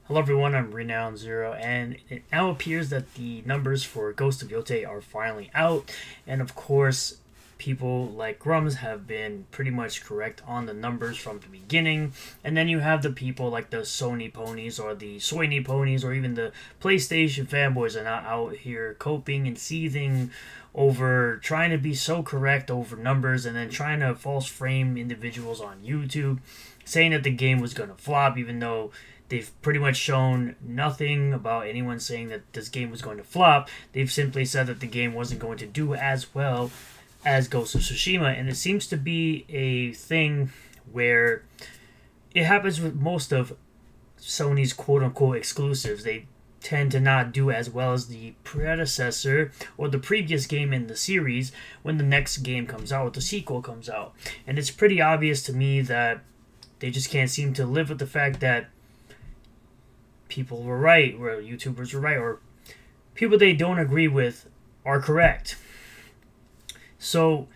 Hello everyone, I'm Renowned Zero, and it now appears that the numbers for Ghost of Yotei are finally out, and of course, people like Grummz have been pretty much correct on the numbers from the beginning, and then you have the people like the Sony ponies or the Soiny ponies or even the PlayStation fanboys are not out here coping and seething over trying to be so correct over numbers and then trying to false frame individuals on YouTube, saying that the game was going to flop even though they've pretty much shown nothing about anyone saying that this game was going to flop. They've simply said that the game wasn't going to do as well as Ghost of Tsushima, and it seems to be a thing where it happens with most of Sony's quote-unquote exclusives. They tend to not do as well as the predecessor or the previous game in the series when the next game comes out or the sequel comes out. And it's pretty obvious to me that they just can't seem to live with the fact that people were right, or YouTubers were right, or people they don't agree with are correct. So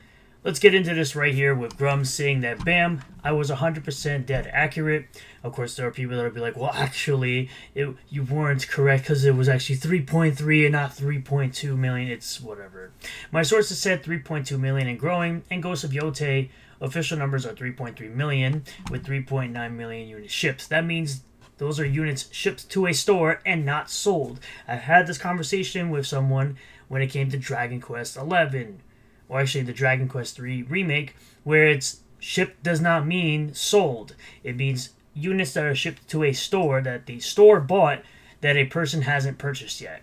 let's get into this right here with Grummz saying that, bam, I was 100% dead accurate. Of course, there are people that will be like, well, actually, you weren't correct because it was actually 3.3 and not 3.2 million. It's whatever. My sources said 3.2 million and growing, and Ghost of Yotei official numbers are 3.3 million with 3.9 million units shipped. That means those are units shipped to a store and not sold. I had this conversation with someone when it came to Dragon Quest XI, or actually the Dragon Quest III remake, where it's shipped does not mean sold. It means units that are shipped to a store that the store bought that a person hasn't purchased yet.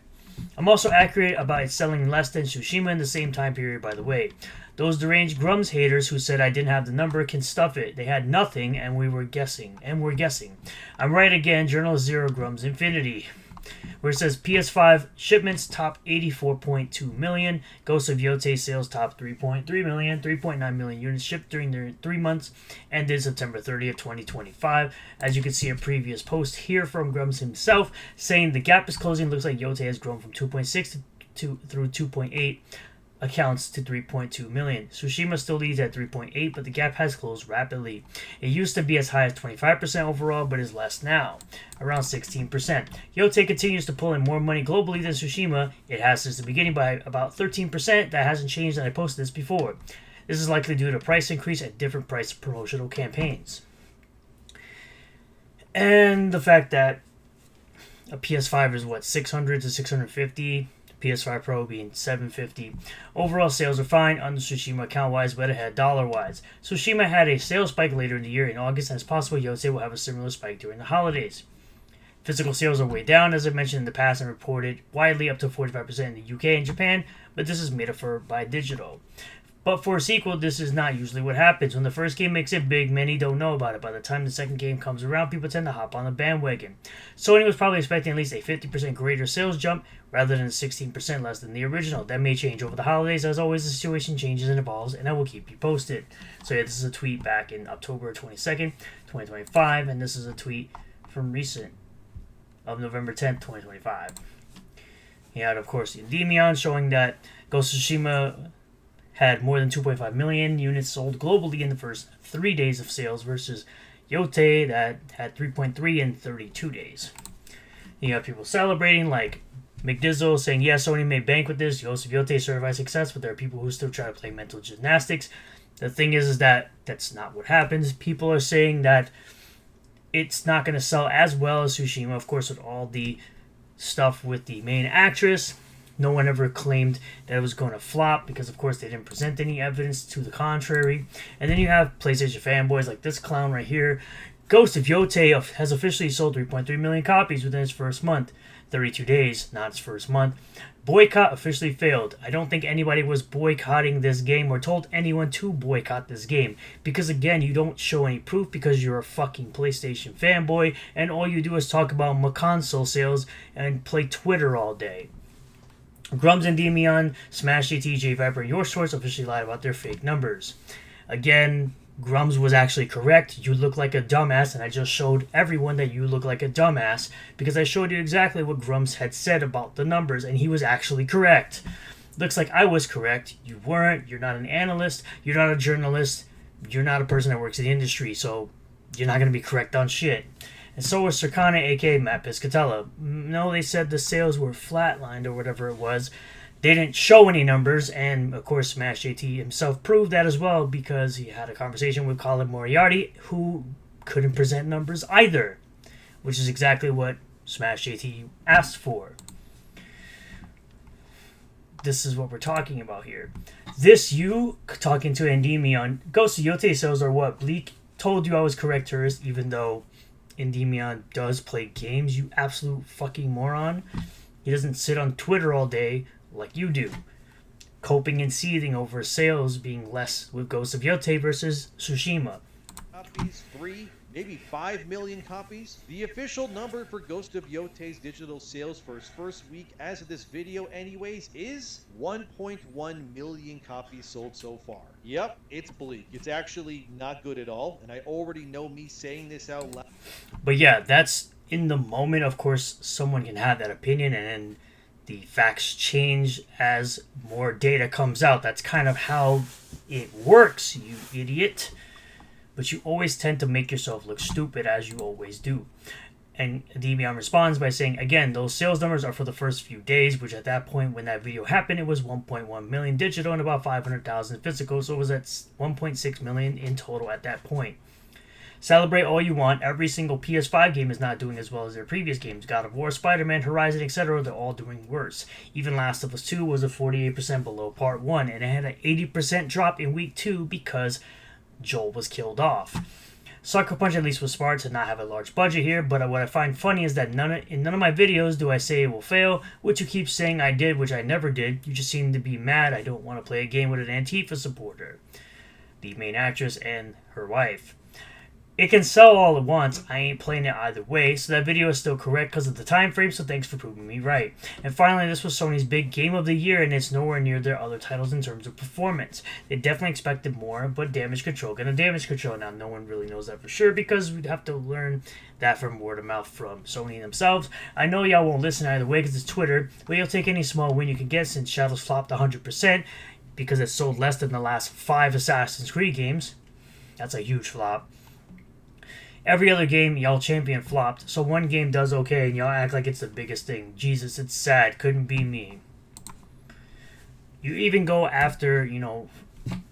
I'm also accurate about it selling less than Tsushima in the same time period, by the way. Those deranged Grummz haters who said I didn't have the number can stuff it. They had nothing, and we're guessing. I'm right again, Journalist Zero Grummz Infinity. Where it says PS5 shipments top 84.2 million, Ghost of Yotei sales top 3.3 million, 3.9 million units shipped during their 3 months, ended September 30th, 2025. As you can see a previous post here from Grummz himself, saying the gap is closing. Looks like Yotei has grown from 2.6 through 2.8 accounts to 3.2 million. Tsushima still leads at 3.8, but the gap has closed rapidly. It used to be as high as 25% overall, but is less now, around 16%. Yotei continues to pull in more money globally than Tsushima. It has since the beginning by about 13%. That hasn't changed, and I posted this before. This is likely due to price increase at different price promotional campaigns. And the fact that a PS5 is what, 600 to 650, PS5 Pro being $750. Overall sales are fine on the Tsushima account-wise, but ahead dollar-wise. Tsushima had a sales spike later in the year in August, and it's possible Yotei will have a similar spike during the holidays. Physical sales are way down, as I mentioned in the past, and reported widely up to 45% in the UK and Japan, but this is made up for by digital. But for a sequel, this is not usually what happens. When the first game makes it big, many don't know about it. By the time the second game comes around, people tend to hop on the bandwagon. Sony was probably expecting at least a 50% greater sales jump rather than 16% less than the original. That may change over the holidays. As always, the situation changes and evolves, and I will keep you posted. So yeah, this is a tweet back in October 22nd, 2025, and this is a tweet from recent of November 10th, 2025. Yeah, and of course, the Endymion showing that Ghost of Tsushima had more than 2.5 million units sold globally in the first 3 days of sales versus Yotei that had 3.3 in 32 days. You have people celebrating like McDizzle saying, yeah, Sony made bank with this. Ghost of Yotei certified success, but there are people who still try to play mental gymnastics. The thing is that that's not what happens. People are saying that it's not going to sell as well as Tsushima, of course, with all the stuff with the main actress. No one ever claimed that it was going to flop because, of course, they didn't present any evidence to the contrary. And then you have PlayStation fanboys like this clown right here. Ghost of Yotei has officially sold 3.3 million copies within its first month. 32 days, not its first month. Boycott officially failed. I don't think anybody was boycotting this game or told anyone to boycott this game. Because, again, you don't show any proof because you're a fucking PlayStation fanboy and all you do is talk about console sales and play Twitter all day. Grummz and Endymion, Smash JT, Viper, and your source officially lied about their fake numbers. Again, Grummz was actually correct. You look like a dumbass, and I just showed everyone that you look like a dumbass because I showed you exactly what Grummz had said about the numbers, and he was actually correct. Looks like I was correct. You weren't. You're not an analyst. You're not a journalist. You're not a person that works in the industry, so you're not going to be correct on shit. And so was Circana, aka Matt Piscatella. No, they said the sales were flatlined or whatever it was. They didn't show any numbers, and of course Smash JT himself proved that as well because he had a conversation with Colin Moriarty, who couldn't present numbers either, which is exactly what Smash JT asked for. This is what we're talking about here. This you talking to Endymion. Ghost of Yotei sales are what? Bleak told you I was correct, tourist, even though Endymion does play games, you absolute fucking moron. He doesn't sit on Twitter all day like you do, coping and seething over sales being less with Ghost of Yotei versus Tsushima. Copies, 3, maybe 5 million copies. The official number for Ghost of Yotei's digital sales for its first week as of this video anyways is 1.1 million copies sold so far. Yep, it's bleak. It's actually not good at all, and I already know me saying this out loud. But yeah, that's in the moment. Of course, someone can have that opinion, and then the facts change as more data comes out. That's kind of how it works, you idiot. But you always tend to make yourself look stupid, as you always do. And Debian responds by saying, again, those sales numbers are for the first few days, which at that point when that video happened, it was 1.1 million digital and about 500,000 physical, so it was at 1.6 million in total at that point. Celebrate all you want, every single PS5 game is not doing as well as their previous games. God of War, Spider-Man, Horizon, etc., they're all doing worse. Even Last of Us 2 was a 48% below Part 1, and it had an 80% drop in Week 2 because Joel was killed off. Sucker Punch at least was smart to not have a large budget here, but what I find funny is that in none of my videos do I say it will fail, which you keep saying I did, which I never did. You just seem to be mad I don't want to play a game with an Antifa supporter, the main actress and her wife. It can sell all it wants, I ain't playing it either way, so that video is still correct because of the time frame, so thanks for proving me right. And finally, this was Sony's big game of the year, and it's nowhere near their other titles in terms of performance. They definitely expected more, but Damage Control got a Damage Control. Now, no one really knows that for sure because we'd have to learn that from word of mouth from Sony themselves. I know y'all won't listen either way because it's Twitter, but you'll take any small win you can get since Shadows flopped 100% because it sold less than the last 5 Assassin's Creed games. That's a huge flop. Every other game, y'all champion flopped, so one game does okay, and y'all act like it's the biggest thing. Jesus, it's sad. Couldn't be me. You even go after,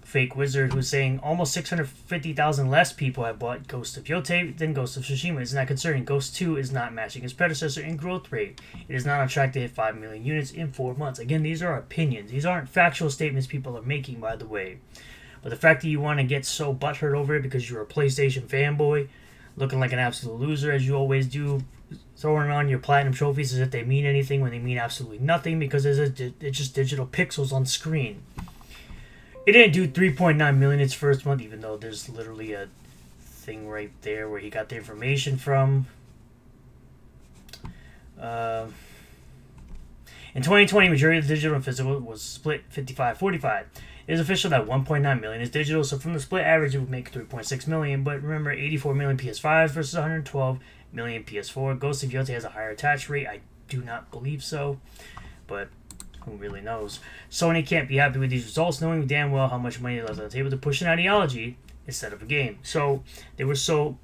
Fake Wizard, who's saying almost 650,000 less people have bought Ghost of Yotei than Ghost of Tsushima. It's not concerning. Ghost 2 is not matching its predecessor in growth rate. It is not on track to hit 5 million units in 4 months. Again, these are opinions. These aren't factual statements people are making, by the way. But the fact that you want to get so butthurt over it because you're a PlayStation fanboy, looking like an absolute loser as you always do, throwing around your platinum trophies as if they mean anything when they mean absolutely nothing because it's just digital pixels on screen. It didn't do 3.9 million its first month, even though there's literally a thing right there where he got the information from. In 2020, majority of the digital and physical was split 55-45. It is official that 1.9 million is digital, so from the split average it would make 3.6 million, but remember 84 million PS5s versus 112 million PS4. Ghost of Yotei has a higher attach rate. I do not believe so, but who really knows? Sony can't be happy with these results, knowing damn well how much money they left on the table to push an ideology instead of a game. So they were so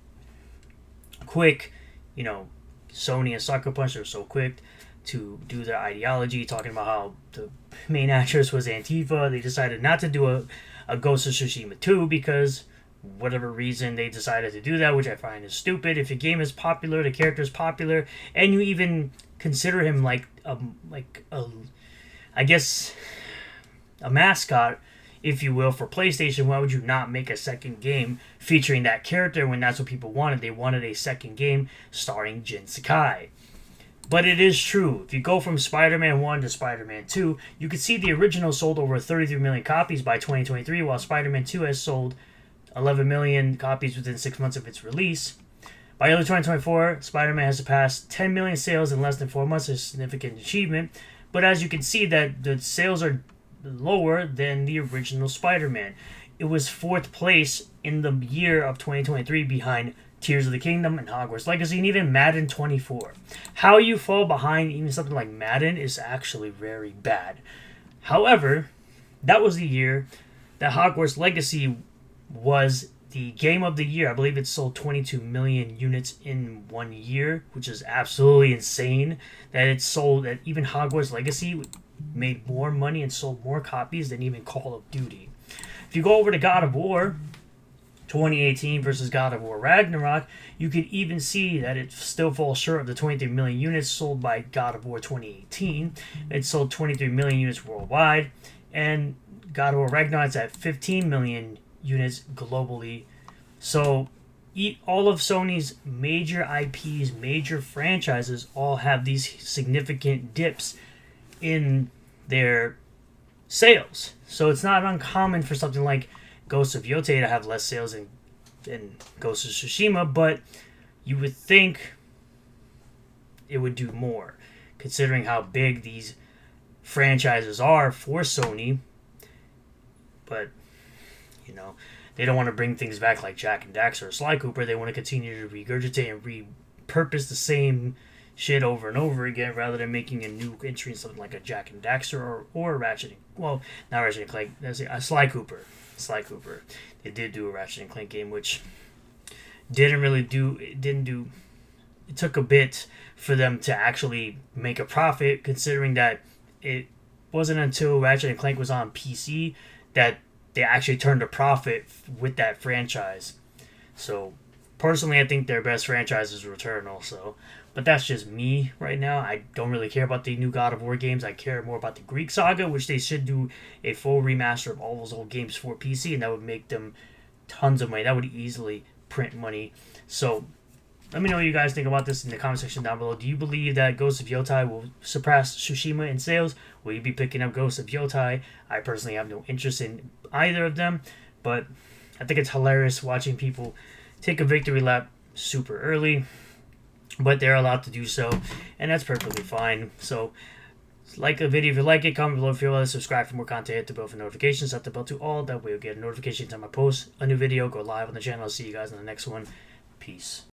quick, Sony and Sucker Punch, they were so quick to do their ideology, talking about how the main actress was Antifa. They decided not to do a Ghost of Tsushima 2 because whatever reason they decided to do that, which I find is stupid. If your game is popular, the character is popular, and you even consider him like a mascot, if you will, for PlayStation, why would you not make a second game featuring that character when that's what people wanted? They wanted a second game starring Jin Sakai. But it is true. If you go from Spider-Man 1 to Spider-Man 2, you can see the original sold over 33 million copies by 2023, while Spider-Man 2 has sold 11 million copies within 6 months of its release. By early 2024, Spider-Man has surpassed 10 million sales in less than 4 months, a significant achievement. But as you can see, that the sales are lower than the original Spider-Man. It was 4th place in the year of 2023 behind Tears of the Kingdom and Hogwarts Legacy, and even Madden 24. How you fall behind even something like Madden is actually very bad. However, that was the year that Hogwarts Legacy was the game of the year. I believe it sold 22 million units in 1 year, which is absolutely insane. That it sold, that even Hogwarts Legacy made more money and sold more copies than even Call of Duty. If you go over to God of War 2018 versus God of War Ragnarok, you could even see that it still falls short of the 23 million units sold by God of War 2018. It sold 23 million units worldwide, and God of War Ragnarok's at 15 million units globally. So all of Sony's major IPs, major franchises, all have these significant dips in their sales. So it's not uncommon for something like Ghost of Yotei to have less sales than Ghost of Tsushima, but you would think it would do more, considering how big these franchises are for Sony. But, you know, they don't want to bring things back like Jak and Daxter or Sly Cooper. They want to continue to regurgitate and repurpose the same shit over and over again, rather than making a new entry in something like a Jak and Daxter or Ratchet. Well, not Ratchet and Clank. That's Sly Cooper. They did do a Ratchet and Clank game, which didn't do. It took a bit for them to actually make a profit, considering that it wasn't until Ratchet and Clank was on PC that they actually turned a profit with that franchise. So, personally, I think their best franchise is Returnal. So, but that's just me right now. I don't really care about the new God of War games. I care more about the Greek Saga, which they should do a full remaster of all those old games for PC, and that would make them tons of money. That would easily print money. So, let me know what you guys think about this in the comment section down below. Do you believe that Ghost of Yotei will surpass Tsushima in sales? Will you be picking up Ghost of Yotei? I personally have no interest in either of them, but I think it's hilarious watching people take a victory lap super early, but they're allowed to do so, and that's perfectly fine. So, like the video if you like it, comment below if you want to, subscribe for more content, hit the bell for notifications, set the bell to all, that way you'll get a notification time I post a new video, go live on the channel. I'll see you guys in the next one. Peace.